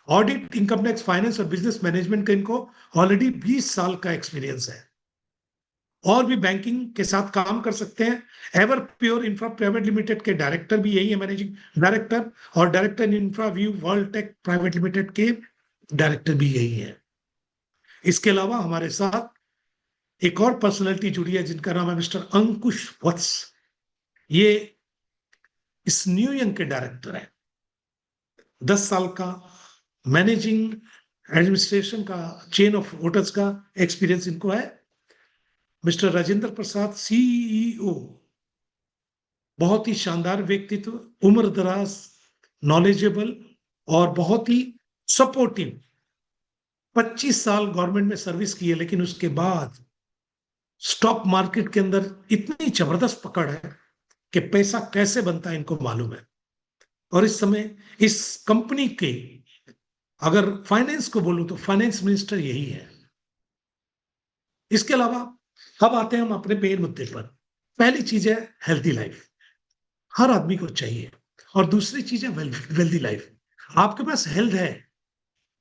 Audit, income tax, finance और business management का इनको ऑलरेडी 20 साल का एक्सपीरियंस है। और भी बैंकिंग के साथ काम कर सकते हैं। Ever Pure Infra Private Limited के डायरेक्टर भी यही है, मैनेजिंग डायरेक्टर, और director in Infra View World Tech Private Limited के डायरेक्टर भी यही है। इसके अलावा हमारे साथ एक और पर्सनैलिटी जुड़ी है जिनका नाम है मिस्टर अंकुश वत्स। ये इस न्यू यंग के डायरेक्टर है। 10 साल का मैनेजिंग एडमिनिस्ट्रेशन का चेन ऑफ होटल्स का एक्सपीरियंस इनको है। मिस्टर राजेंद्र प्रसाद सीईओ, बहुत ही शानदार व्यक्तित्व, उम्र दराज, नॉलेजेबल और बहुत ही सपोर्टिव। 25 साल गवर्नमेंट में सर्विस की है, लेकिन उसके बाद स्टॉक मार्केट के अंदर इतनी जबरदस्त पकड़ है कि पैसा कैसे बनता है इनको मालूम है। और इस समय इस कंपनी के, अगर फाइनेंस को बोलूं तो फाइनेंस मिनिस्टर यही है। इसके अलावा अब आते हैं हम अपने मेन मुद्दे पर। पहली चीज है हेल्थी लाइफ, हर आदमी को चाहिए। और दूसरी चीज है वेल्थी लाइफ। आपके पास हेल्थ है,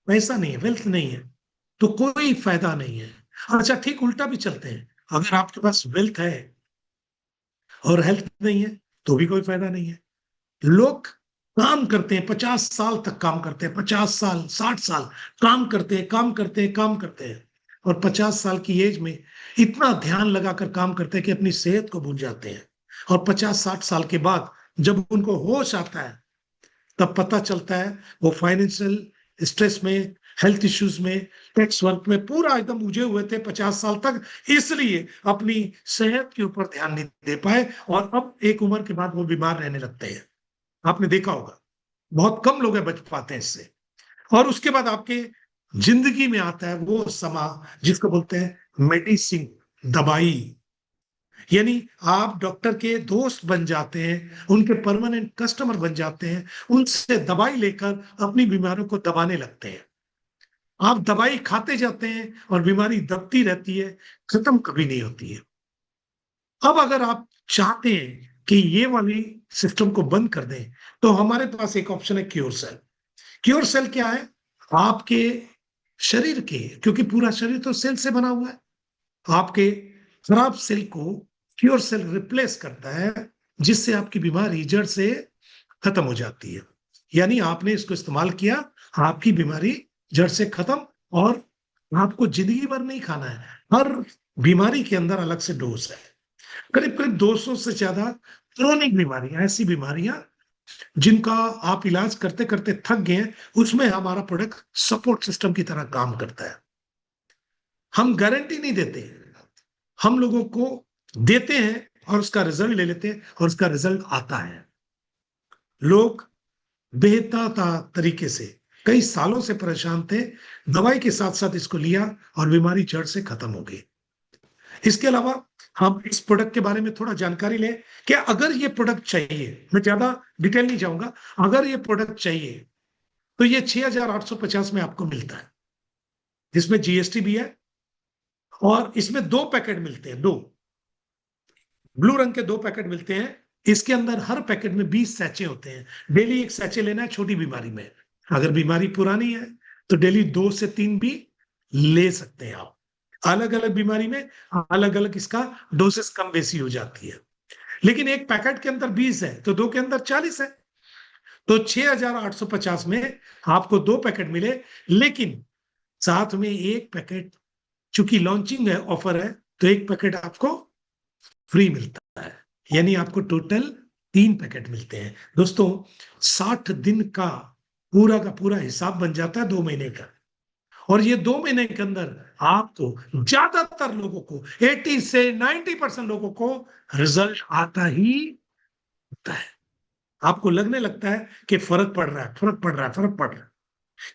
पैसा नहीं है, वेल्थ नहीं है, तो कोई फायदा नहीं है। अच्छा, ठीक उल्टा भी चलते हैं, अगर आपके पास वेल्थ है और हेल्थ नहीं है तो भी कोई फायदा नहीं है। लोग काम करते हैं, 50 साल तक काम करते हैं, 50 साल 60 साल काम करते हैं, काम करते हैं, काम करते हैं, और 50 साल की एज में इतना ध्यान लगाकर काम करते हैं कि अपनी सेहत को भूल जाते हैं। और 50-60 साल के बाद जब उनको होश आता है, तब पता चलता है वो फाइनेंशियल स्ट्रेस में, हेल्थ इश्यूज में, टैक्स वर्क में पूरा एकदम उलझे हुए थे 50 साल तक, इसलिए अपनी सेहत के ऊपर ध्यान नहीं दे पाए, और अब एक उम्र के बाद वो बीमार रहने लगते हैं। आपने देखा होगा, बहुत कम लोग बच पाते हैं इससे। और उसके बाद आपके जिंदगी में आता है वो समा जिसको बोलते हैं मेडिसिन, दवाई। यानी आप डॉक्टर के दोस्त बन जाते हैं, उनके परमानेंट कस्टमर बन जाते हैं, उनसे दवाई लेकर अपनी बीमारियों को दबाने लगते हैं। आप दवाई खाते जाते हैं और बीमारी दबती रहती है, खत्म कभी नहीं होती है। अब अगर आप चाहते हैं कि ये वाली सिस्टम को बंद कर दें, तो हमारे पास एक ऑप्शन है क्योर सेल। क्योर सेल क्या है? आपके शरीर के, क्योंकि पूरा शरीर तो सेल से बना हुआ है, आपके खराब सेल को क्योर सेल रिप्लेस करता है, जिससे आपकी बीमारी जड़ से खत्म हो जाती है। यानी आपने इसको इस्तेमाल किया, आपकी बीमारी जड़ से खत्म। और आपको जिंदगी भर नहीं खाना है, हर बीमारी के अंदर अलग से डोज है। करीब करीब 200 से ज्यादा क्रोनिक बीमारियां, ऐसी बीमारियां जिनका आप इलाज करते करते थक गए हैं, उसमें हमारा प्रोडक्ट सपोर्ट सिस्टम की तरह काम करता है। हम गारंटी नहीं देते, हम लोगों को देते हैं और उसका रिजल्ट ले लेते हैं, और उसका रिजल्ट आता है। लोग बेहतर तरीके से कई सालों से परेशान थे, दवाई के साथ साथ इसको लिया और बीमारी जड़ से खत्म हो गई। इसके अलावा हम इस प्रोडक्ट के बारे में थोड़ा जानकारी लें कि अगर ये प्रोडक्ट चाहिए, मैं ज्यादा डिटेल नहीं जाऊंगा, अगर ये प्रोडक्ट चाहिए तो ये 6,850 में आपको मिलता है, जिसमें जीएसटी भी है। और इसमें 2 पैकेट मिलते हैं, 2 ब्लू रंग के 2 पैकेट मिलते हैं। इसके अंदर हर पैकेट में 20 सैचे होते हैं। डेली एक सैचे लेना है छोटी बीमारी में। अगर बीमारी पुरानी है तो डेली 2 से 3 भी ले सकते हैं आप। अलग अलग बीमारी में अलग अलग इसका डोसेस कम बेसी हो जाती है। लेकिन एक पैकेट के अंदर 20 है तो 2 के अंदर 40 है, तो 6,850 में आपको 2 पैकेट मिले। लेकिन साथ में एक पैकेट, चूंकि लॉन्चिंग है, ऑफर है, तो एक पैकेट आपको फ्री मिलता है। यानी आपको टोटल 3 पैकेट मिलते हैं। दोस्तों, 60 दिन का पूरा हिसाब बन जाता है 2 महीने का। और ये 2 महीने के अंदर आपको, ज्यादातर लोगों को, 80 से 90% लोगों को रिजल्ट आता ही होता है। आपको लगने लगता है कि फर्क पड़ रहा है, फर्क पड़ रहा है, फर्क पड़ रहा है।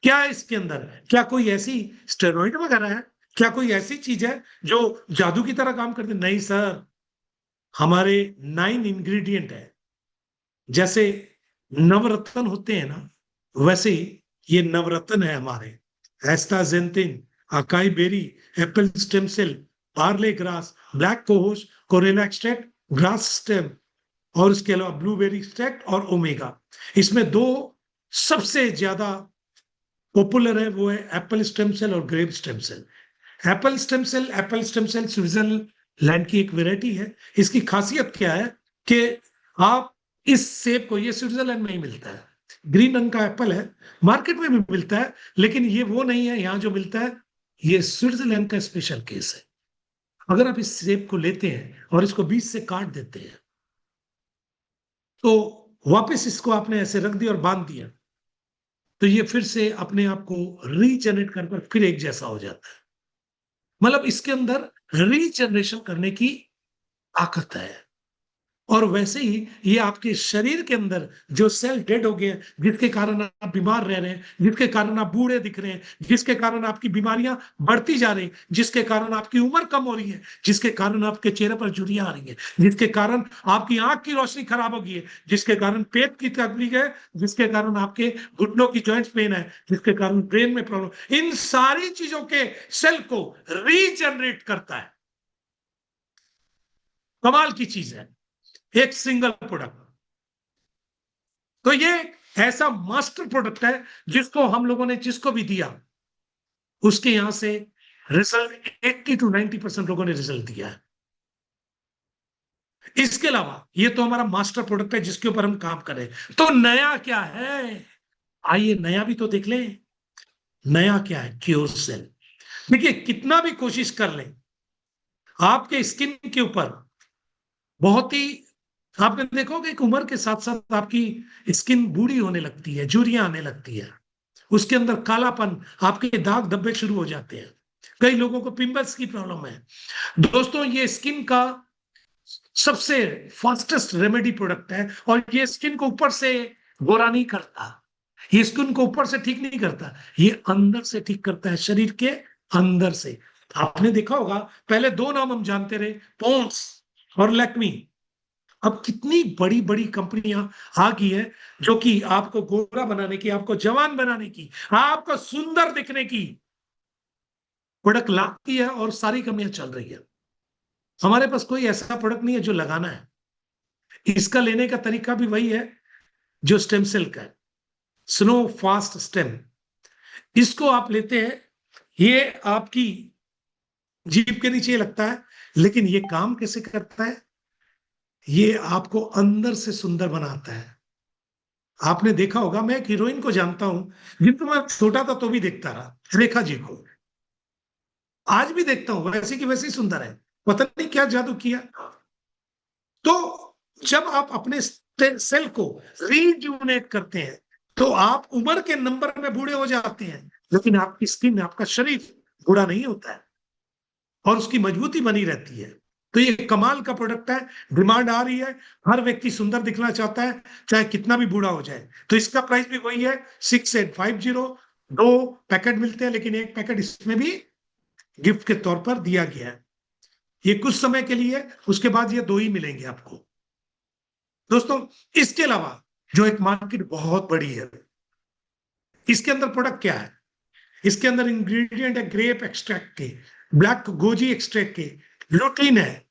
क्या है इसके अंदर? क्या कोई ऐसी स्टेरॉइड वगैरह है? क्या कोई ऐसी चीज है जो जादू की तरह काम करती? नहीं सर, हमारे 9 इंग्रेडिएंट है। जैसे नवरत्न होते हैं ना, वैसे ही ये नवरत्न है हमारे। Astaxanthin, acai berry, apple stem cell, barley grass, black cohosh, karela extract, grass stem, और इसके अलावा ब्लूबेरी एक्सट्रैक्ट और ओमेगा। इसमें 2 सबसे ज्यादा पॉपुलर है वो है एप्पल स्टेम सेल और grape stem cell. Apple stem cell Switzerland की एक वेराइटी है। इसकी खासियत क्या है कि आप इस सेब को, ये स्विट्जरलैंड में ही मिलता है, ग्रीन रंग का एप्पल है, मार्केट में भी मिलता है, लेकिन ये वो नहीं है यहां जो मिलता है, ये स्विट्जरलैंड का स्पेशल केस है। अगर आप इस सेब को लेते हैं और इसको बीच से काट देते हैं, तो वापस इसको आपने ऐसे रख दिया और बांध दिया, तो ये फिर से अपने आप को रीजनरेट कर फिर एक जैसा हो जाता है। मतलब इसके अंदर रीजनरेशन करने की ताकत है। और वैसे ही ये आपके शरीर के अंदर जो सेल डेड हो गए हैं, जिसके कारण आप बीमार रह रहे हैं, जिसके कारण आप बूढ़े दिख रहे हैं, जिसके कारण आपकी बीमारियां बढ़ती जा रही हैं, जिसके कारण आपकी उम्र कम हो रही है, जिसके कारण आपके चेहरे पर झुर्रियां आ रही है, जिसके कारण आपकी आंख की रोशनी खराब हो गई है, जिसके कारण पेट की तकलीफ है, जिसके कारण आपके घुटनों की जॉइंट्स पेन है, जिसके कारण ब्रेन में प्रॉब्लम, इन सारी चीजों के सेल को रीजनरेट करता है। कमाल की चीज है, एक सिंगल प्रोडक्ट। तो ये ऐसा मास्टर प्रोडक्ट है जिसको हम लोगों ने जिसको भी दिया उसके यहां से रिजल्ट 80 to 90% लोगों ने रिजल्ट दिया है। इसके अलावा ये तो हमारा मास्टर प्रोडक्ट है जिसके ऊपर हम काम करें। तो नया क्या है, आइए नया भी तो देख लें। नया क्या है, क्योर सेल। देखिए कितना भी कोशिश कर लें, आपके स्किन के ऊपर बहुत ही, आपने देखोगे कि उम्र के साथ साथ आपकी स्किन बूढ़ी होने लगती है, झुर्रियां आने लगती है, उसके अंदर कालापन, आपके दाग धब्बे शुरू हो जाते हैं, कई लोगों को पिंपल्स की प्रॉब्लम है। दोस्तों ये स्किन का सबसे फास्टेस्ट रेमेडी प्रोडक्ट है, और ये स्किन को ऊपर से गोरा नहीं करता, ये स्किन को ऊपर से ठीक नहीं करता, ये अंदर से ठीक करता है, शरीर के अंदर से। आपने देखा होगा पहले दो नाम हम जानते रहे, पॉन्ड्स और लैक्मी। अब कितनी बड़ी बड़ी कंपनियां आ गई है जो कि आपको गोरा बनाने की, आपको जवान बनाने की, आपको सुंदर दिखने की प्रोडक्ट लाती है, और सारी कंपनियां चल रही है। हमारे पास कोई ऐसा प्रोडक्ट नहीं है जो लगाना है। इसका लेने का तरीका भी वही है जो स्टेम सेल का है, स्नो फास्ट स्टेम। इसको आप लेते हैं, ये आपकी जीभ के नीचे लगता है, लेकिन ये काम कैसे करता है, ये आपको अंदर से सुंदर बनाता है। आपने देखा होगा, मैं एक हीरोइन को जानता हूं जिनको मैं छोटा था तो भी देखता रहा, रेखा जी को, आज भी देखता हूं, वैसे की वैसी सुंदर है, पता नहीं क्या जादू किया। तो जब आप अपने सेल को रीजुनेट करते हैं, तो आप उम्र के नंबर में बूढ़े हो जाते हैं, लेकिन आपकी स्किन, आपका शरीर बूढ़ा नहीं होता है, और उसकी मजबूती बनी रहती है। तो ये कमाल का प्रोडक्ट है, डिमांड आ रही है, हर व्यक्ति सुंदर दिखना चाहता है, चाहे कितना भी बूढ़ा हो जाए। तो इसका प्राइस भी वही है, 6850। दो पैकेट मिलते हैं, लेकिन एक पैकेट इसमें भी गिफ्ट के तौर पर दिया गया है। ये कुछ समय के लिए, उसके बाद ये दो ही मिलेंगे आपको। दोस्तों इसके अलावा जो एक मार्केट बहुत बड़ी है, इसके अंदर प्रोडक्ट क्या है, इसके अंदर इंग्रेडिएंट है ग्रेप एक्सट्रैक्ट के, ब्लैक गोजी एक्सट्रैक्ट के, लुटीन है,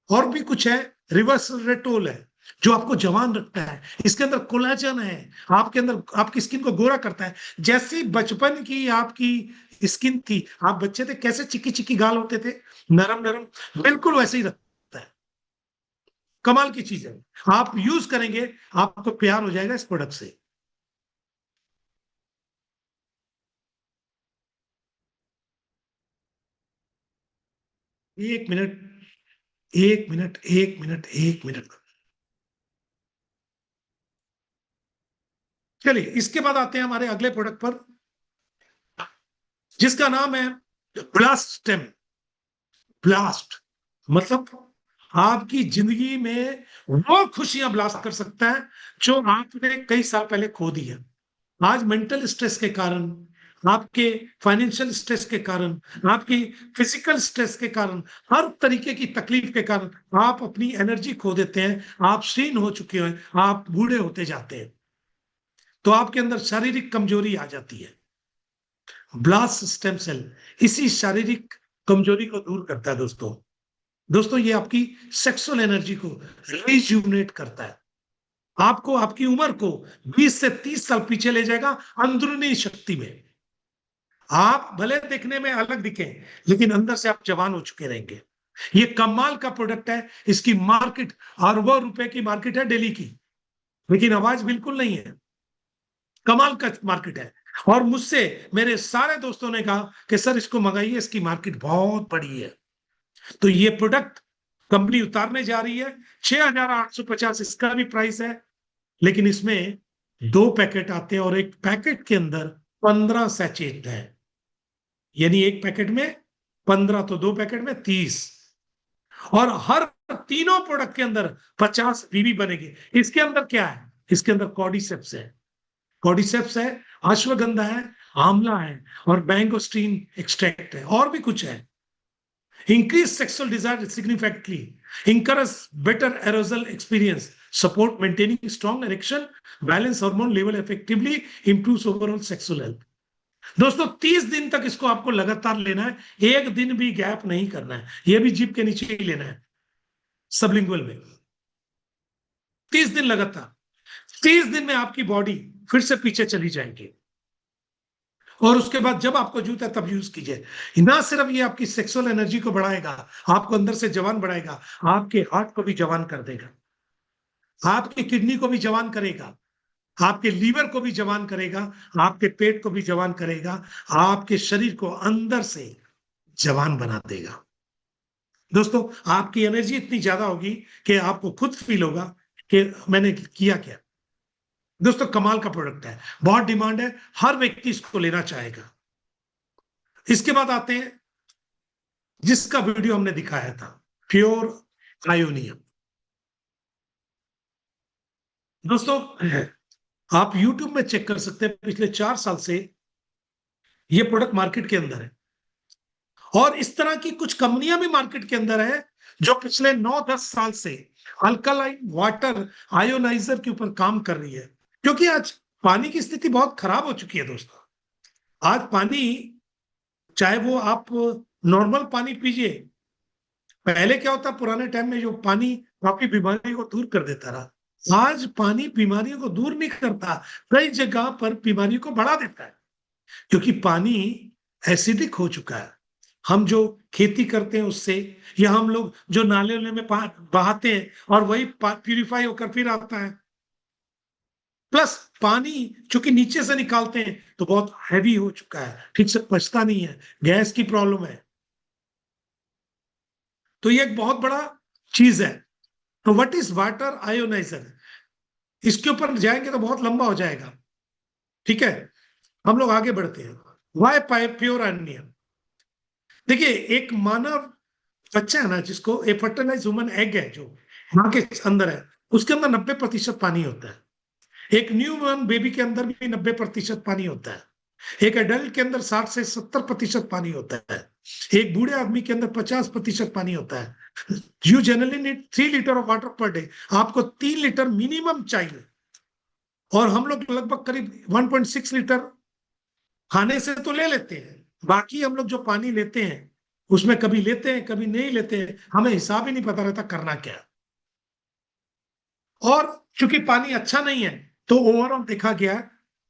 और भी कुछ है, रिवर्स रेटोल है जो आपको जवान रखता है, इसके अंदर कोलाजन है, आपके अंदर आपकी स्किन को गोरा करता है। जैसी बचपन की आपकी स्किन थी, आप बच्चे थे कैसे चिक्की चिक्की गाल होते थे, नरम नरम, बिल्कुल वैसे ही रखता है। कमाल की चीज है, आप यूज करेंगे आपको प्यार हो जाएगा इस प्रोडक्ट से। एक मिनट, एक मिनट, एक मिनट, एक मिनट। चलिए इसके बाद आते हैं हमारे अगले प्रोडक्ट पर, जिसका नाम है ब्लास्ट स्टेम। ब्लास्ट मतलब आपकी जिंदगी में वो खुशियां ब्लास्ट कर सकता है जो आपने कई साल पहले खो दी है। आज मेंटल स्ट्रेस के कारण, आपके फाइनेंशियल स्ट्रेस के कारण, आपकी फिजिकल स्ट्रेस के कारण, हर तरीके की तकलीफ के कारण आप अपनी एनर्जी खो देते हैं, आप क्षीण हो चुके हैं, आप बूढ़े होते जाते हैं, तो आपके अंदर शारीरिक कमजोरी आ जाती है। ब्लास्ट स्टेम सेल इसी शारीरिक कमजोरी को दूर करता है। दोस्तों दोस्तों ये आपकी सेक्सुअल एनर्जी को रिज्यूनेट करता है, आपको आपकी उम्र को 20 से 30 साल पीछे ले जाएगा अंदरूनी शक्ति में। आप भले देखने में अलग दिखें, लेकिन अंदर से आप जवान हो चुके रहेंगे। ये कमाल का प्रोडक्ट है। इसकी मार्केट अरबों रुपए की मार्केट है डेली की, लेकिन आवाज बिल्कुल नहीं है। कमाल का मार्केट है। और मुझसे मेरे सारे दोस्तों ने कहा कि सर इसको मंगाइए, इसकी मार्केट बहुत बड़ी है। तो ये प्रोडक्ट कंपनी उतारने जा रही है। 6,850 इसका भी प्राइस है, लेकिन इसमें 2 पैकेट आते हैं और एक पैकेट के अंदर 15 सैचेट है। यानी एक पैकेट में 15 तो 2 पैकेट में 30, और हर तीनों प्रोडक्ट के अंदर 50 बीबी बनेगी। इसके अंदर क्या है? इसके अंदर कॉर्डिसेप्स है, कॉर्डिसेप्स है, अश्वगंधा है, आंवला है और मैंगोस्टीन एक्सट्रैक्ट है, और भी कुछ है। Increase sexual desire significantly, encourage better arousal experience, support maintaining strong erection, balance hormone level effectively, improves overall sexual health. दोस्तों 30 दिन तक इसको आपको लगातार लेना है, एक दिन भी गैप नहीं करना है। यह भी जीभ के नीचे ही लेना है, सबलिंगुअल में। 30 दिन लगातार। 30 दिन में आपकी बॉडी फिर से पीछे चली जाएगी, और उसके बाद जब आपको जरूरत है तब यूज कीजिए। ना सिर्फ ये आपकी सेक्सुअल एनर्जी को बढ़ाएगा, आपको अंदर से जवान बढ़ाएगा, आपके हार्ट को भी जवान कर देगा, आपकी किडनी को भी जवान करेगा, आपके लीवर को भी जवान करेगा, आपके पेट को भी जवान करेगा, आपके शरीर को अंदर से जवान बना देगा। दोस्तों आपकी एनर्जी इतनी ज्यादा होगी कि आपको खुद फील होगा कि मैंने किया क्या। दोस्तों कमाल का प्रोडक्ट है, बहुत डिमांड है, हर व्यक्ति इसको लेना चाहेगा। इसके बाद आते हैं जिसका वीडियो हमने दिखाया था, प्योर आयोनियम। दोस्तों आप YouTube में चेक कर सकते हैं, पिछले 4 साल से ये प्रोडक्ट मार्केट के अंदर है, और इस तरह की कुछ कंपनियां भी मार्केट के अंदर है जो पिछले 9-10 साल से अल्कलाइन वाटर आयोनाइजर के ऊपर काम कर रही है। क्योंकि आज पानी की स्थिति बहुत खराब हो चुकी है दोस्तों। आज पानी, चाहे वो आप नॉर्मल पानी पीजिए, पहले क्या होता, पुराने टाइम में जो पानी काफी बीमारियों को दूर कर देता रहा, आज पानी बीमारियों को दूर नहीं करता, कई जगह पर बीमारियों को बढ़ा देता है। क्योंकि पानी एसिडिक हो चुका है। हम जो खेती करते हैं उससे, या हम लोग जो नाले में बहाते हैं और वही प्यूरिफाई होकर फिर आता है, प्लस पानी चूंकि नीचे से निकालते हैं तो बहुत हैवी हो चुका है, ठीक से पचता नहीं है, गैस की प्रॉब्लम है। तो ये एक बहुत बड़ा चीज है। तो व्हाट इज वाटर आयोनाइजर, इसके ऊपर जाएंगे तो बहुत लंबा हो जाएगा, ठीक है। हम लोग आगे बढ़ते हैं। वाई प्योर आयोनियम। देखिए एक मानव बच्चा है ना, जिसको ए फर्टिलाइज ह्यूमन एग है जो मां के अंदर है, उसके अंदर 90% पानी होता है। एक न्यू बॉर्न बेबी के अंदर भी 90% पानी होता है। एक एडल्ट के अंदर 60 से 70% पानी होता है। एक बूढ़े आदमी के अंदर 50% पानी होता है। You generally need 3 litre of water per day. आपको 3 लीटर मिनिमम चाहिए, और हम लोग लगभग करीब 1.6 लीटर खाने से तो ले लेते हैं। बाकी हम लोग जो पानी लेते हैं उसमें कभी लेते हैं कभी नहीं लेते हैं, हमें हिसाब ही नहीं पता रहता करना क्या। और चूंकि पानी अच्छा नहीं है, तो ओवरऑल देखा गया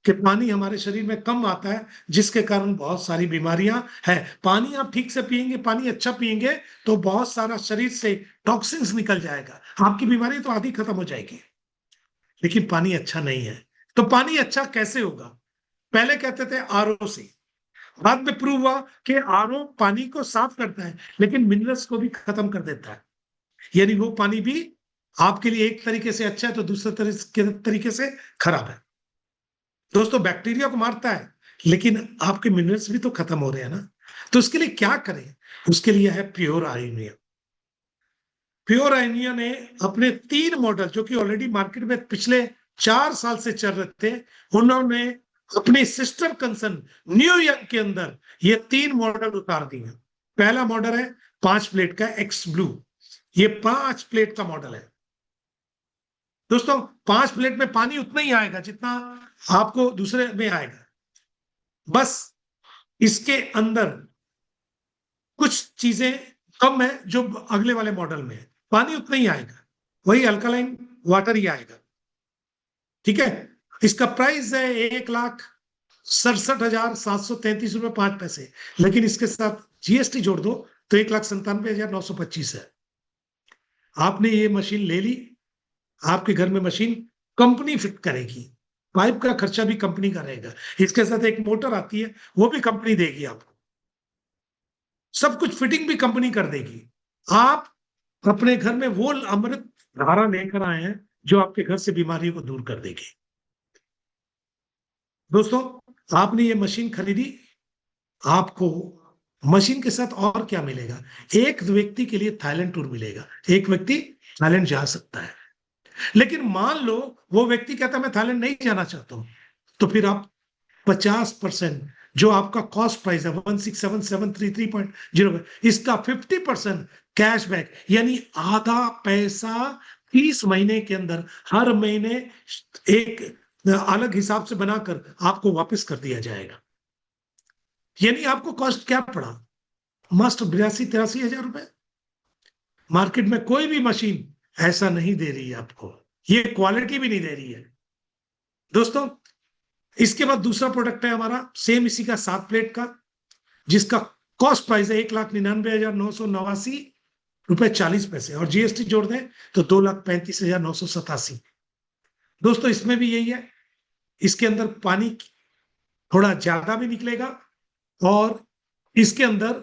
कि पानी हमारे शरीर में कम आता है, जिसके कारण बहुत सारी बीमारियां हैं। पानी आप ठीक से पिएंगे, पानी अच्छा पिएंगे, तो बहुत सारा शरीर से टॉक्सिन्स निकल जाएगा, आपकी बीमारी तो आधी खत्म हो जाएगी। लेकिन पानी अच्छा नहीं है, तो पानी अच्छा कैसे होगा? पहले कहते थे आरओ से, बाद में प्रूव हुआ कि आरओ पानी को साफ करता है लेकिन मिनरल्स को भी खत्म कर देता है। यानी वो पानी भी आपके लिए एक तरीके से अच्छा है तो दूसरे तरीके से खराब है। दोस्तों बैक्टीरिया को मारता है, लेकिन आपके मिनरल्स भी तो खत्म हो रहे हैं ना। तो उसके लिए क्या करें? उसके लिए है प्योर आयोनियम। प्योर आयोनियम ने अपने 3 मॉडल, जो कि ऑलरेडी मार्केट में पिछले 4 साल से चल रहे थे, उन्होंने अपने सिस्टर कंसर्न न्यू यंग के अंदर ये 3 मॉडल उतार दिए। पहला मॉडल है 5 प्लेट का एक्स ब्लू। ये 5 प्लेट का मॉडल है दोस्तों। 5 प्लेट में पानी उतना ही आएगा जितना आपको दूसरे में आएगा, बस इसके अंदर कुछ चीजें कम है जो अगले वाले मॉडल में है। पानी उतना ही आएगा, वही अल्कलाइन वाटर ही आएगा। ठीक है, इसका प्राइस है 1,67,733 रुपए 5 पैसे, लेकिन इसके साथ जीएसटी जोड़ दो तो 1,97,925 है। आपने ये मशीन ले ली, आपके घर में मशीन कंपनी फिट करेगी, पाइप का खर्चा भी कंपनी का रहेगा, इसके साथ एक मोटर आती है वो भी कंपनी देगी आपको, सब कुछ फिटिंग भी कंपनी कर देगी। आप अपने घर में वो अमृत धारा लेकर आए हैं जो आपके घर से बीमारियों को दूर कर देगी। दोस्तों, आपने ये मशीन खरीदी, आपको मशीन के साथ और क्या मिलेगा? एक व्यक्ति के लिए थाईलैंड टूर मिलेगा, एक व्यक्ति थाईलैंड जा सकता है। लेकिन मान लो वो व्यक्ति कहता है मैं थाईलैंड नहीं जाना चाहता हूं, तो फिर आप 50% जो आपका कॉस्ट प्राइस है 167,733.0, इसका 50% कैशबैक, यानी आधा पैसा 30 महीने के अंदर हर महीने एक अलग हिसाब से बनाकर आपको वापस कर दिया जाएगा। यानी आपको कॉस्ट क्या पड़ा? मस्ट 82-83 हजार रुपए। मार्केट में कोई भी मशीन ऐसा नहीं दे रही है आपको, ये क्वालिटी भी नहीं दे रही है। दोस्तों, इसके बाद दूसरा प्रोडक्ट है हमारा सेम इसी का 7 प्लेट का, जिसका कॉस्ट प्राइस है 1,99,989 रुपए 40 पैसे, और जीएसटी जोड़ दें तो 2,35,987। दोस्तों, इसमें भी यही है, इसके अंदर पानी थोड़ा ज्यादा भी निकलेगा, और इसके अंदर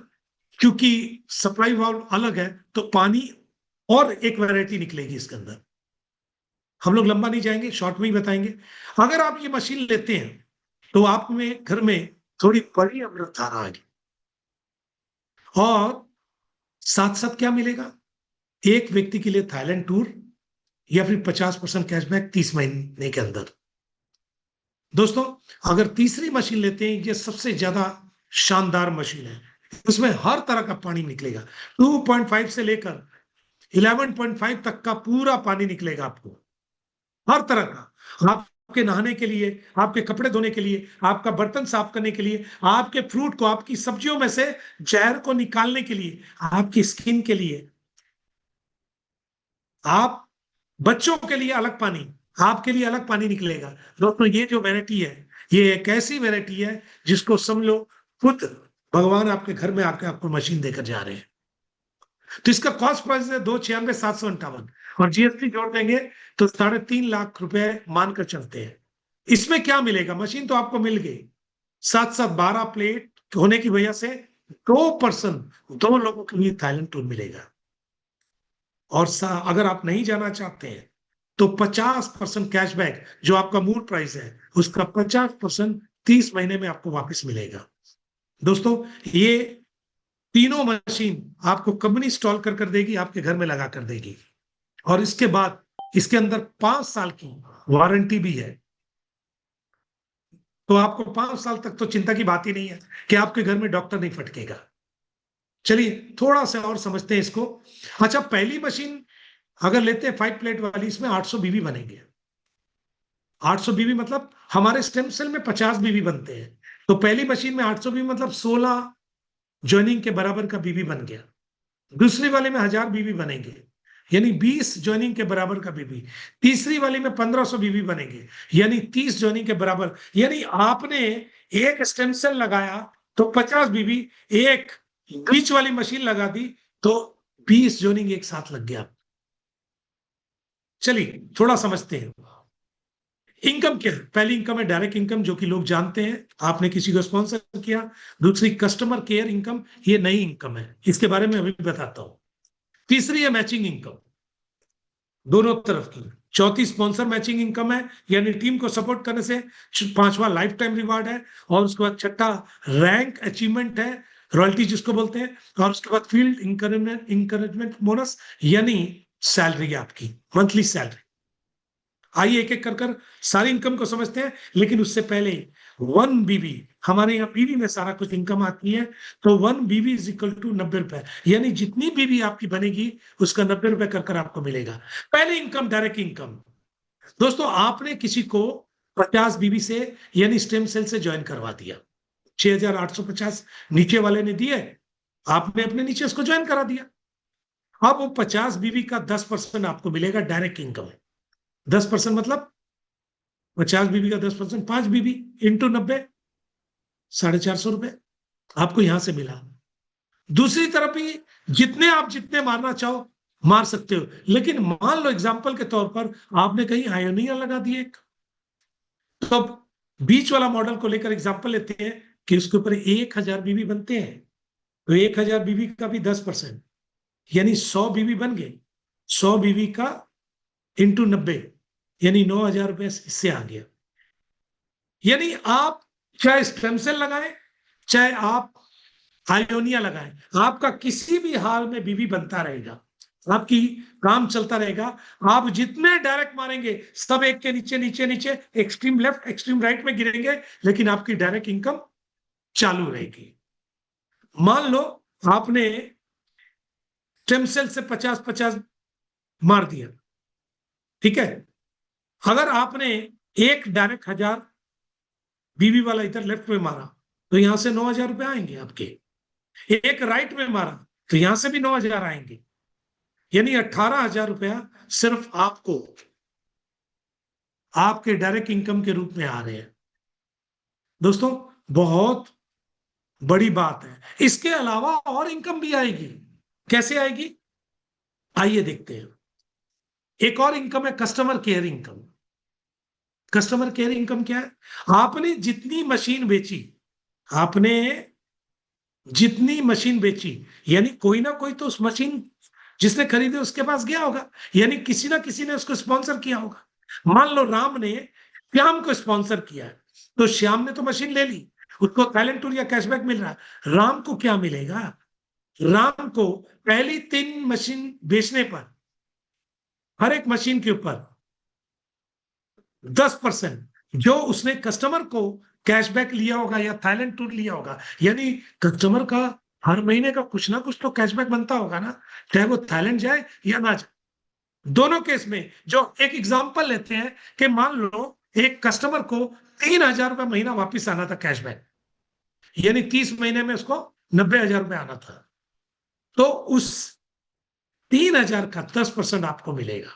क्योंकि सप्लाई वाल्व अलग है तो पानी और एक वैरायटी निकलेगी इसके अंदर। हम लोग लंबा नहीं जाएंगे, शॉर्ट में ही बताएंगे। अगर आप ये मशीन लेते हैं तो आप में घर में थोड़ी बड़ी अमृत धारा आएगी, और साथ साथ क्या मिलेगा? एक व्यक्ति के लिए थाईलैंड टूर, या फिर 50% कैशबैक 30 महीने के अंदर। दोस्तों, अगर तीसरी मशीन लेते हैं, ये सबसे ज्यादा शानदार मशीन है, उसमें हर तरह का पानी निकलेगा, 2.5 से लेकर 11.5 तक का पूरा पानी निकलेगा आपको, हर तरह का। आपके नहाने के लिए, आपके कपड़े धोने के लिए, आपका बर्तन साफ करने के लिए, आपके फ्रूट को, आपकी सब्जियों में से जहर को निकालने के लिए, आपकी स्किन के लिए, आप बच्चों के लिए अलग पानी, आपके लिए अलग पानी निकलेगा। दोस्तों, ये जो वैरायटी है, ये एक ऐसी वैरायटी है जिसको समझो खुद भगवान आपके घर में आके आपको मशीन देकर जा रहे हैं। तो इसका कॉस्ट प्राइस है 2,96,758, और जीएसटी जोड़ देंगे तो 3.5 लाख रुपए मानकर चलते हैं। इसमें क्या मिलेगा? मशीन तो आपको मिल गई, साथ साथ 12 प्लेट होने की वजह से 2 पर्सन, 2 लोगों के लिए थाईलैंड टूर मिलेगा। और अगर आप नहीं जाना चाहते हैं तो 50% कैशबैक, जो आपका मूल प्राइस है उसका 50% 30 महीने में आपको वापस मिलेगा। दोस्तों, ये तीनों मशीन आपको कंपनी इंस्टॉल कर देगी, आपके घर में लगा कर देगी, और इसके बाद इसके अंदर 5 साल की वारंटी भी है। तो आपको 5 साल तक तो चिंता की बात ही नहीं है कि आपके घर में डॉक्टर नहीं फटकेगा। चलिए थोड़ा सा और समझते हैं इसको। अच्छा, पहली मशीन अगर लेते हैं 5 प्लेट वाली, इसमें 800 बीबी बनेंगे। 800 बीबी मतलब हमारे स्टेम सेल में 50 बीबी बनते हैं, तो पहली मशीन में 800 बीबी मतलब 16 ज्वाइनिंग के बराबर का बीबी बन गया। दूसरी वाले में 1000 बीबी बनेंगे, यानी 20 ज्वाइनिंग के बराबर का बीबी। तीसरी वाली में 1500 बीबी बनेंगे, यानी 30 ज्वाइनिंग के बराबर। यानी आपने एक स्टेम सेल लगाया तो 50 बीबी, एक बीच वाली मशीन लगा दी तो 20 ज्वाइनिंग एक साथ लग गया। चलिए थोड़ा समझते हैं। इनकम क्या है? पहली इनकम है डायरेक्ट इनकम, जो कि लोग जानते हैं, आपने किसी को स्पॉन्सर किया। दूसरी कस्टमर केयर इनकम, ये नई इनकम है, इसके बारे में अभी बताता हूं। तीसरी है मैचिंग इनकम, दोनों तरफ की। चौथी स्पॉन्सर मैचिंग इनकम है, यानी टीम को सपोर्ट करने से। पांचवा लाइफ टाइम रिवार्ड है, और उसके बाद छठा रैंक अचीवमेंट है, रॉयल्टी जिसको बोलते हैं, और उसके बाद फील्ड इंकरेजमेंट बोनस, यानी सैलरी आपकी मंथली सैलरी। आइए एक एक कर सारी इनकम को समझते हैं, लेकिन उससे पहले 1 बीबी, हमारे यहाँ बीबी में सारा कुछ इनकम आती है, तो 1 बीबी इज इक्वल टू 90 रुपए, यानी जितनी बीबी आपकी बनेगी उसका 90 रुपए कर आपको मिलेगा। पहले इनकम डायरेक्ट इनकम। दोस्तों, आपने किसी को 50 बीबी से यानी स्टेम सेल से ज्वाइन करवा दिया, 6,850 नीचे वाले ने दिए, आपने अपने नीचे उसको ज्वाइन करा दिया। अब वो 50 बीबी का 10% आपको मिलेगा डायरेक्ट इनकम। 10% मतलब 50 बीबी का 10%, 5 बीबी इंटू 90, 450 रुपए आपको यहां से मिला। दूसरी तरफ भी जितने मारना चाहो मार सकते हो, लेकिन मान लो एग्जाम्पल के तौर पर आपने कहीं आयोनिया लगा दिए, तो बीच वाला मॉडल को लेकर एग्जाम्पल लेते हैं कि उसके ऊपर 1000 बीबी बनते हैं, तो 1000 बीबी का भी 10%, यानी 100 बीबी बन गए। 100 बीबी का इंटू 90 यानी 9000 रुपए इससे आ गया। यानी आप चाहे स्टेम सेल लगाएं, चाहे आप आयोनिया लगाएं, आपका किसी भी हाल में बीबी बनता रहेगा, आपकी काम चलता रहेगा। आप जितने डायरेक्ट मारेंगे सब एक के नीचे नीचे नीचे, एक्सट्रीम लेफ्ट एक्सट्रीम राइट में गिरेंगे, लेकिन आपकी डायरेक्ट इनकम चालू रहेगी। मान लो आपने स्टेम सेल से 50-50 मार दिया, ठीक है। अगर आपने एक डायरेक्ट 1000 बीबी वाला इधर लेफ्ट में मारा तो यहां से 9000 रुपए आएंगे आपके। एक राइट में मारा तो यहां से भी 9000 आएंगे, यानी 18,000 रुपया सिर्फ आपको आपके डायरेक्ट इनकम के रूप में आ रहे हैं। दोस्तों बहुत बड़ी बात है। इसके अलावा और इनकम भी आएगी। कैसे आएगी आइए देखते हैं। एक और इनकम है customer care income. Customer care income क्या है? आपने जितनी मशीन बेची, आपने जितनी मशीन बेची, यानी कोई ना कोई तो उस मशीन जिसने खरीदे उसके पास गया होगा, यानी किसी ना किसी ने उसको स्पॉन्सर किया होगा। मान लो राम ने श्याम को स्पॉन्सर किया है, तो श्याम ने तो मशीन ले ली, उसको टैलेंट टूर या कैशबैक मिल रहा है। राम को क्या मिलेगा? राम को पहली 3 मशीन बेचने पर हर एक मशीन के ऊपर 10% जो उसने कस्टमर को कैशबैक लिया होगा या थाईलैंड टूर लिया होगा, यानी कस्टमर का हर महीने का कुछ ना कुछ तो कैशबैक बनता होगा ना, चाहे वो थाईलैंड जाए या ना जाए। दोनों केस में जो एक एग्जांपल लेते हैं कि मान लो एक कस्टमर को 3000 रुपए महीना वापिस आना था कैशबैक, यानी 30 महीने में उसको 90,000 रुपए आना था, तो उस 3000 का 10% आपको मिलेगा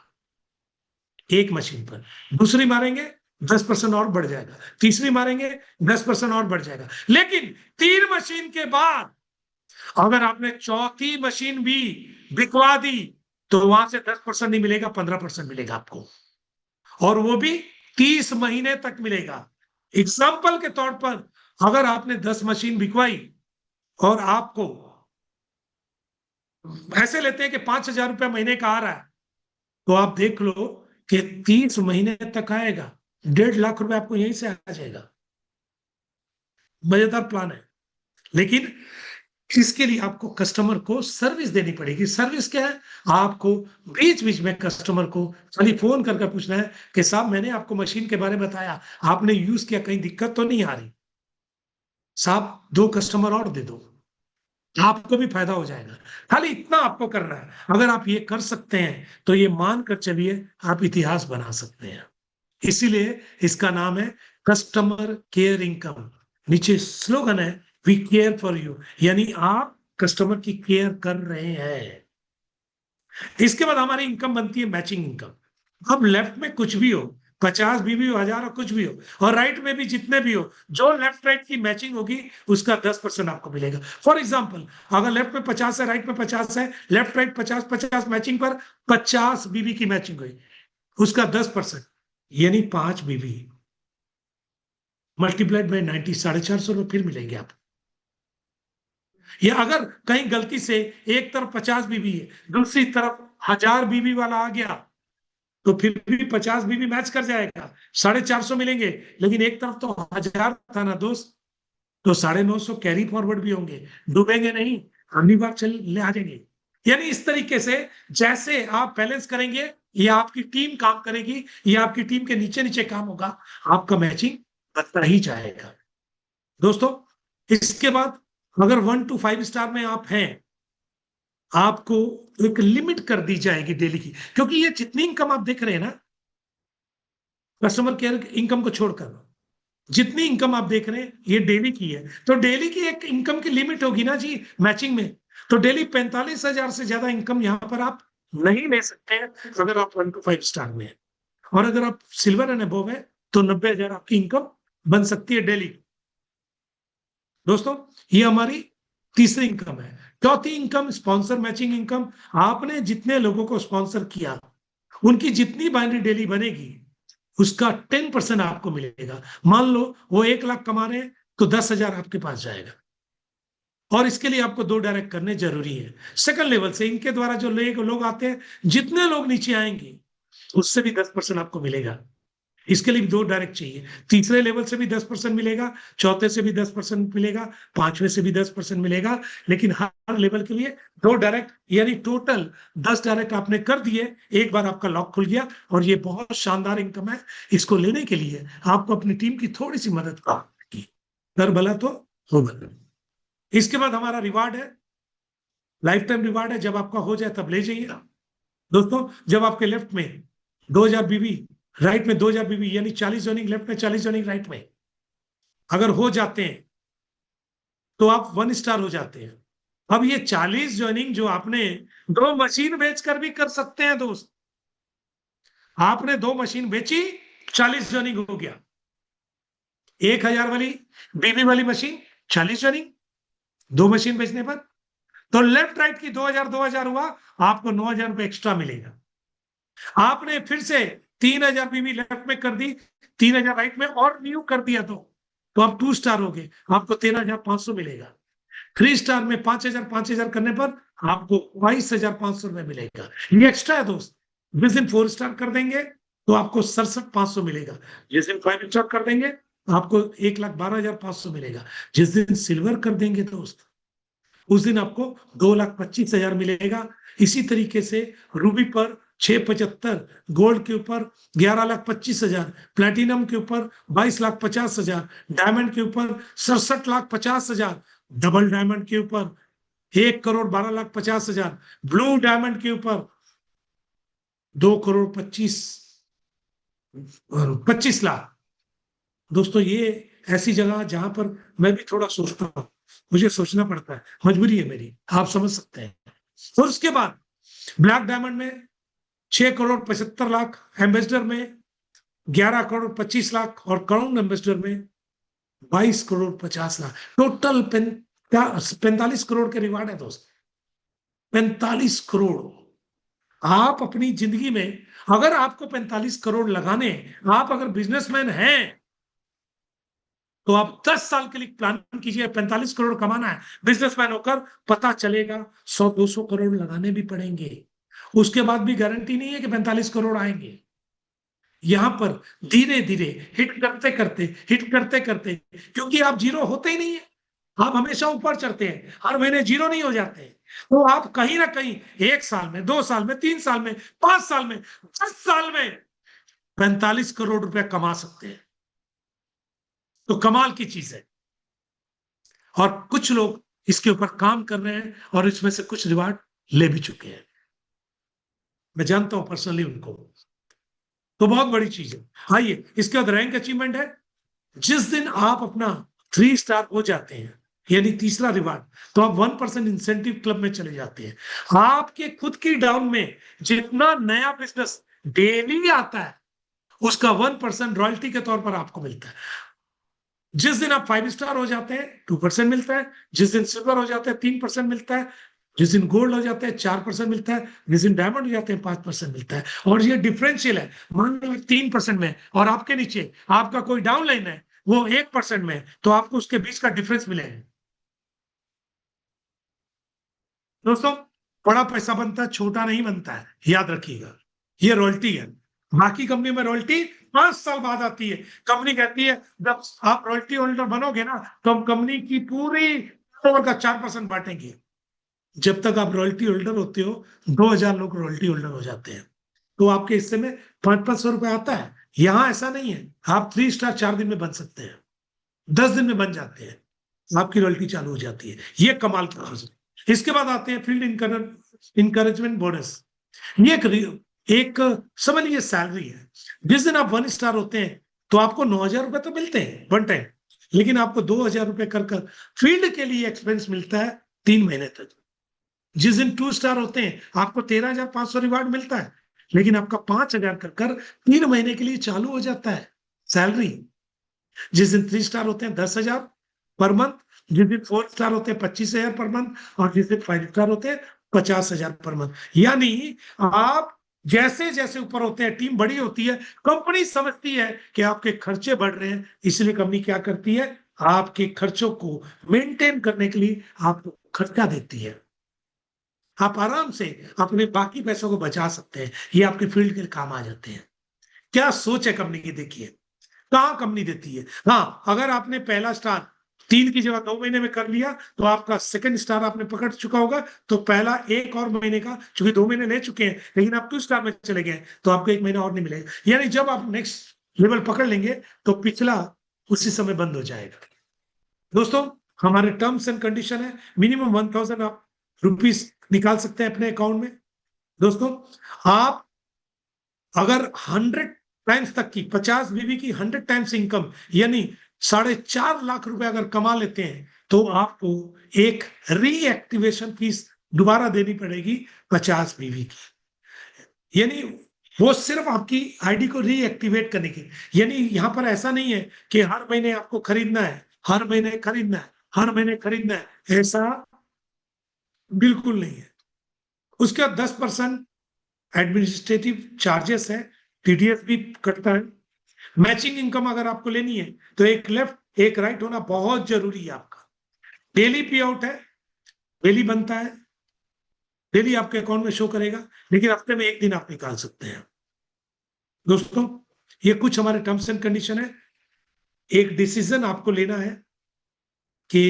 एक मशीन पर। दूसरी मारेंगे 10% और बढ़ जाएगा, तीसरी मारेंगे 10% और बढ़ जाएगा। लेकिन 3 मशीन के बाद अगर आपने चौथी मशीन भी बिकवा दी तो वहां से 10% नहीं मिलेगा, 15% मिलेगा आपको, और वो भी 30 महीने तक मिलेगा। एग्जाम्पल के तौर पर अगर आपने 10 मशीन बिकवाई और आपको ऐसे लेते हैं कि 5,000 रुपया महीने का आ रहा है, तो आप देख लो कि 30 महीने तक आएगा, 1.5 लाख रुपए आपको यहीं से आ जाएगा। मजेदार प्लान है, लेकिन इसके लिए आपको कस्टमर को सर्विस देनी पड़ेगी। सर्विस क्या है? आपको बीच बीच में कस्टमर को खाली फोन करके पूछना है कि साहब मैंने आपको मशीन के बारे में बताया, आपने यूज किया, कहीं दिक्कत तो नहीं आ रही? साहब 2 कस्टमर और दे दो, आपको भी फायदा हो जाएगा। खाली इतना आपको करना है। अगर आप ये कर सकते हैं तो ये मानकर चलिए आप इतिहास बना सकते हैं। इसीलिए इसका नाम है कस्टमर केयर इनकम। नीचे स्लोगन है वी केयर फॉर यू, यानी आप कस्टमर की केयर कर रहे हैं। इसके बाद हमारी इनकम बनती है मैचिंग इनकम। अब लेफ्ट में कुछ भी हो, 50 भी हो, 1000 हो, कुछ भी हो, और राइट में भी जितने भी हो, जो लेफ्ट राइट की मैचिंग होगी उसका 10% आपको मिलेगा। फॉर एग्जाम्पल अगर लेफ्ट में 50 है, राइट में 50 है, लेफ्ट राइट 50-50 मैचिंग पर 50 बीबी की मैचिंग हुई, उसका 10% यानी 5 बीबी मल्टीप्लाइड बाय 90, 450 रुपए फिर मिलेंगे आप। या अगर कहीं गलती से एक तरफ 50 बीबी है, दूसरी तरफ 1000 बीबी वाला आ गया, तो फिर भी 50 बीबी मैच कर जाएगा, 450 मिलेंगे। लेकिन एक तरफ तो 1000 था ना दोस्त, तो 950 कैरी फॉरवर्ड भी होंगे, डूबेंगे नहीं, अगली बार चल ले आ जाएंगे। यानी इस तरीके से जैसे आप बैलेंस करेंगे, ये आपकी टीम काम करेगी, ये आपकी टीम के नीचे नीचे काम होगा, आपका मैचिंग बनता ही जाएगा। दोस्तों इसके बाद अगर 1 to 5 स्टार में आप हैं, आपको एक लिमिट कर दी जाएगी डेली की, क्योंकि ये जितनी इनकम आप देख रहे हैं ना, कस्टमर केयर इनकम को छोड़कर जितनी इनकम आप देख रहे हैं ये डेली की है, तो डेली की एक इनकम की लिमिट होगी ना जी मैचिंग में। तो डेली 45,000 से ज्यादा इनकम यहां पर आप नहीं ले सकते हैं अगर आप 1 to 5 स्टार में हैं। और अगर आप सिल्वर एंड अबव है तो 90,000 आपकी इनकम बन सकती है डेली। दोस्तों, ये हमारी तीसरी इनकम है। चौथी इनकम स्पॉन्सर मैचिंग इनकम। आपने जितने लोगों को स्पॉन्सर किया, उनकी जितनी बाइनरी डेली बनेगी, उसका 10% आपको मिलेगा। मान लो वो 1 लाख कमा रहे हैं, तो 10,000 आपके पास जाएगा। और इसके लिए आपको 2 डायरेक्ट करने जरूरी है। सेकंड लेवल से इनके द्वारा जो लोग आते हैं, जितने लोग नीचे आएंगे, उससे भी 10% आपको मिलेगा। इसके लिए भी 2 डायरेक्ट चाहिए। तीसरे लेवल से भी 10% मिलेगा, चौथे से भी 10% मिलेगा, पांचवें से भी 10% मिलेगा। लेकिन हर लेवल के लिए 2 डायरेक्ट, यानी टोटल 10 डायरेक्ट आपने कर दिए, एक बार आपका लॉक खुल गया। और ये बहुत शानदार इनकम है। इसको लेने के लिए आपको अपनी टीम की थोड़ी सी मदद की, कर भला तो हो भला। इसके बाद हमारा रिवार्ड है, लाइफ टाइम रिवार्ड है। जब आपका हो जाए तब ले जाइए। दोस्तों, जब आपके लेफ्ट में 2,000 बीबी, राइट में 2,000 बीबी, यानी 40 जॉइनिंग लेफ्ट में, 40 जॉइनिंग राइट में अगर हो जाते हैं, तो आप 1 स्टार हो जाते हैं। अब ये 40 जॉइनिंग जो आपने 2 मशीन बेचकर भी कर सकते हैं दोस्त। आपने 2 मशीन बेची, 40 जॉइनिंग हो गया। 1,000 वाली बीबी वाली मशीन, 40 जॉइनिंग, 2 मशीन बेचने पर। तो लेफ्ट राइट की 2,000 2,000 हुआ, आपको 9,000 रुपए एक्स्ट्रा मिलेगा। आपने फिर से 3,000 बीबी लेफ्ट में कर दी, 3,000 राइट में और न्यू कर दिया, तो आप 2 स्टार हो गए, आपको 13,500 मिलेगा। 3 स्टार में 5,000 5,000 करने पर आपको 22,500 रुपए मिलेगा। ये एक्स्ट्रा है दोस्त। जिस दिन 4 स्टार कर देंगे, तो आपको 67,500 मिलेगा। जिस दिन 5 स्टार कर देंगे, आपको 1,12,500 मिलेगा। जिस दिन सिल्वर कर देंगे दोस्त, उस दिन आपको 2,25,000 मिलेगा। इसी तरीके से रूबी पर 675, गोल्ड के ऊपर 11,25,000, प्लेटिनम के ऊपर 22,50,000, डायमंड के ऊपर 67,50,000, डबल डायमंड के ऊपर 1,12,50,000, ब्लू डायमंड के ऊपर 2,25,00,000। दोस्तों, ये ऐसी जगह जहां पर मैं भी थोड़ा सोचता हूं, मुझे सोचना पड़ता है, मजबूरी है मेरी, आप समझ सकते हैं। और उसके बाद ब्लैक डायमंड में 6,75,00,000, एम्बेसडर में 11,25,00,000 और क्राउन एम्बेसडर में 22,50,00,000। टोटल 45 करोड़ के रिवार्ड है दोस्त। 45 करोड़। आप अपनी जिंदगी में, अगर आपको 45 करोड़ लगाने, आप अगर बिजनेसमैन हैं, तो आप 10 साल के लिए प्लान कीजिए। 45 करोड़ कमाना है बिजनेसमैन होकर, पता चलेगा 100-200 करोड़ लगाने भी पड़ेंगे। उसके बाद भी गारंटी नहीं है कि 45 करोड़ आएंगे। यहां पर धीरे धीरे हिट करते करते, क्योंकि आप जीरो होते ही नहीं है, आप हमेशा ऊपर चढ़ते हैं, हर महीने जीरो नहीं हो जाते हैं। तो आप कहीं ना कहीं 1 साल में, 2 साल में, 3 साल में, 5 साल में, 10 साल में 45 करोड़ रुपया कमा सकते हैं। तो कमाल की चीज है। और कुछ लोग इसके ऊपर काम कर रहे हैं और इसमें से कुछ रिवार्ड ले भी चुके हैं, मैं जानता हूं पर्सनली उनको। तो बहुत बड़ी चीज है। आइए, इसके बाद रैंक अचीवमेंट है। जिस दिन आप अपना 3 स्टार हो जाते हैं, यानी तीसरा रिवार्ड, तो आप 1% इंसेंटिव क्लब में चले जाते हैं। आपके खुद की डाउन में जितना नया बिजनेस डेली आता है, उसका 1% रॉयल्टी के तौर पर आपको मिलता है। जिस दिन आप 5 स्टार हो जाते हैं, 2% मिलता है। जिस दिन सिल्वर हो जाते हैं, 3% मिलता है। जिस दिन गोल्ड हो जाते हैं, 4% मिलता है। जिस दिन डायमंड हो जाते हैं, 5% मिलता है। और ये डिफरेंशियल है। मान लो 3% में और आपके नीचे आपका कोई डाउन लाइन है, वो 1% में, तो आपको उसके बीच का डिफरेंस मिलेगा। दोस्तों, बड़ा पैसा बनता है, छोटा नहीं बनता है, याद रखिएगा। ये रॉयल्टी है। बाकी कंपनी में रॉयल्टी 5 साल बाद आती है। कंपनी कहती है जब आप रॉयल्टी होल्डर बनोगे ना, तो हम कंपनी की पूरी टर्नओवर का 4% बांटेंगे। जब तक आप रॉयल्टी होल्डर होते हो, 2,000 लोग रॉयल्टी होल्डर हो जाते हैं, तो आपके हिस्से में 500 रुपए आता है। यहां ऐसा नहीं है। आप 3 स्टार 4 दिन में बन सकते हैं, 10 दिन में बन जाते हैं, आपकी रॉयल्टी चालू हो जाती है। ये कमाल की चीज है। इसके बाद आते हैं फील्ड इंकरेजमेंट बोनस। ये एक समझ लीजिए सैलरी है। जिस दिन आप 1 स्टार होते हैं, तो आपको 9,000 रुपए तो मिलते हैं 1 टाइम, लेकिन आपको 2,000 रुपए कर फील्ड के लिए एक्सपेंस मिलता है 3 महीने तक। जिस दिन 2 स्टार होते हैं, आपको 13,500 रिवार्ड मिलता है, लेकिन आपका 5,000 कर 3 महीने के लिए चालू हो जाता है। सैलरी। जिस दिन 3 स्टार होते हैं 10,000 पर मंथ, जिस दिन 4 स्टार होते हैं 25,000 पर मंथ, और जिस दिन 5 स्टार होते हैं 50,000 पर मंथ। यानी आप जैसे जैसे ऊपर होते हैं, टीम बड़ी होती है, कंपनी समझती है कि आपके खर्चे बढ़ रहे हैं, इसलिए कंपनी क्या करती है, आपके खर्चों को मेंटेन करने के लिए आपको खर्चा देती है। आप आराम से अपने बाकी पैसों को बचा सकते हैं, ये आपके फील्ड के काम आ जाते हैं। क्या सोच है कंपनी की, देखिए कहां कंपनी देती है। हाँ, अगर आपने पहला स्टार 3 की जगह 2 महीने में कर लिया तो आपका सेकंड स्टार आपने पकड़ चुका होगा, तो पहला 1 और महीने का, चूंकि 2 महीने ले चुके हैं लेकिन आप 2 स्टार में चले गए, तो आपको 1 महीना और नहीं मिलेगा। यानी जब आप नेक्स्ट लेवल पकड़ लेंगे तो पिछला उसी समय बंद हो जाएगा। दोस्तों, हमारे टर्म्स एंड कंडीशन है, मिनिमम 1000 आप रुपीज निकाल सकते हैं अपने अकाउंट में। दोस्तों, आप अगर 100 टाइम्स तक की 50 बीवी की 100 टाइम्स इनकम यानी 4.5 लाख रुपए अगर कमा लेते हैं, तो आपको एक रीएक्टिवेशन फीस दोबारा देनी पड़ेगी 50 बीवी की। यानी वो सिर्फ आपकी आईडी को रीएक्टिवेट करने की। यानी यहां पर ऐसा नहीं है कि हर महीने आपको खरीदना है, हर महीने खरीदना है, हर महीने खरीदना है, ऐसा बिल्कुल नहीं है। उसके बाद 10% एडमिनिस्ट्रेटिव चार्जेस है, टीडीएस भी कटता है। मैचिंग इनकम अगर आपको लेनी है तो एक लेफ्ट एक राइट होना बहुत जरूरी है आपका। डेली पे आउट है, डेली बनता है, डेली आपके अकाउंट में शो करेगा, लेकिन हफ्ते में 1 दिन आप निकाल सकते हैं। दोस्तों, ये कुछ हमारे टर्म्स एंड कंडीशन है। एक डिसीजन आपको लेना है कि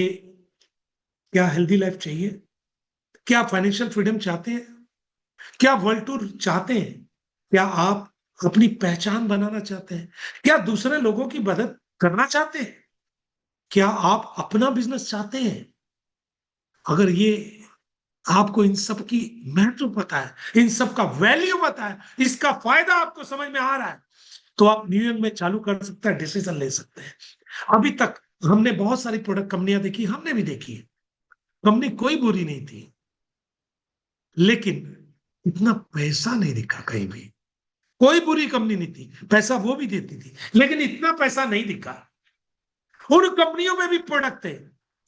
क्या हेल्दी लाइफ चाहिए, क्या फाइनेंशियल फ्रीडम चाहते हैं, क्या वर्ल्ड टूर चाहते हैं, क्या आप अपनी पहचान बनाना चाहते हैं, क्या दूसरे लोगों की मदद करना चाहते हैं, क्या आप अपना बिजनेस चाहते हैं। अगर ये आपको इन सब की महत्व पता है, इन सब का वैल्यू पता है, इसका फायदा आपको समझ में आ रहा है, तो आप न्यू ईयर में चालू कर सकते हैं, डिसीजन ले सकते हैं। अभी तक हमने बहुत सारी प्रोडक्ट कंपनियां देखी, हमने भी देखी है, कंपनी कोई बुरी नहीं थी, लेकिन इतना पैसा नहीं दिखा कहीं भी। कोई बुरी कंपनी नहीं थी, पैसा वो भी देती थी, लेकिन इतना पैसा नहीं दिखा। उन कंपनियों में भी प्रोडक्ट थे,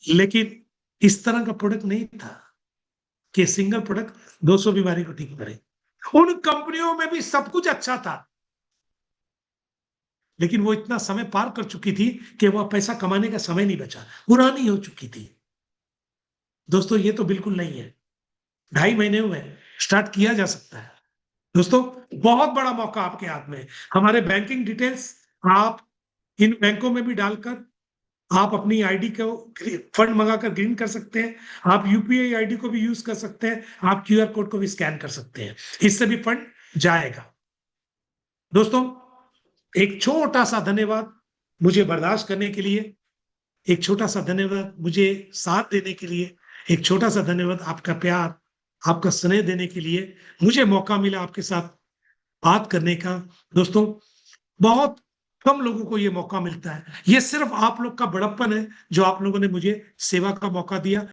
लेकिन इस तरह का प्रोडक्ट नहीं था कि सिंगल प्रोडक्ट 200 बीमारी को ठीक करे। उन कंपनियों में भी सब कुछ अच्छा था, लेकिन वो इतना समय पार कर चुकी थी कि वह पैसा कमाने का समय नहीं बचा, पुरानी हो चुकी थी। दोस्तों, ये तो बिल्कुल नहीं है। 2.5 महीने हुए, स्टार्ट किया जा सकता है। दोस्तों, बहुत बड़ा मौका आपके हाथ में है। हमारे बैंकिंग डिटेल्स आप इन बैंकों में भी डालकर आप अपनी आईडी को फंड मंगाकर ग्रीन कर सकते हैं। आप यूपीआई आईडी को भी यूज कर सकते हैं, आप क्यूआर कोड को भी स्कैन कर सकते हैं, इससे भी फंड जाएगा। दोस्तों, एक छोटा सा धन्यवाद मुझे बर्दाश्त करने के लिए, एक छोटा सा धन्यवाद मुझे साथ देने के लिए, एक छोटा सा धन्यवाद आपका प्यार, आपका स्नेह देने के लिए। मुझे मौका मिला आपके साथ बात करने का। दोस्तों, बहुत कम लोगों को ये मौका मिलता है। ये सिर्फ आप लोग का बड़प्पन है जो आप लोगों ने मुझे सेवा का मौका दिया।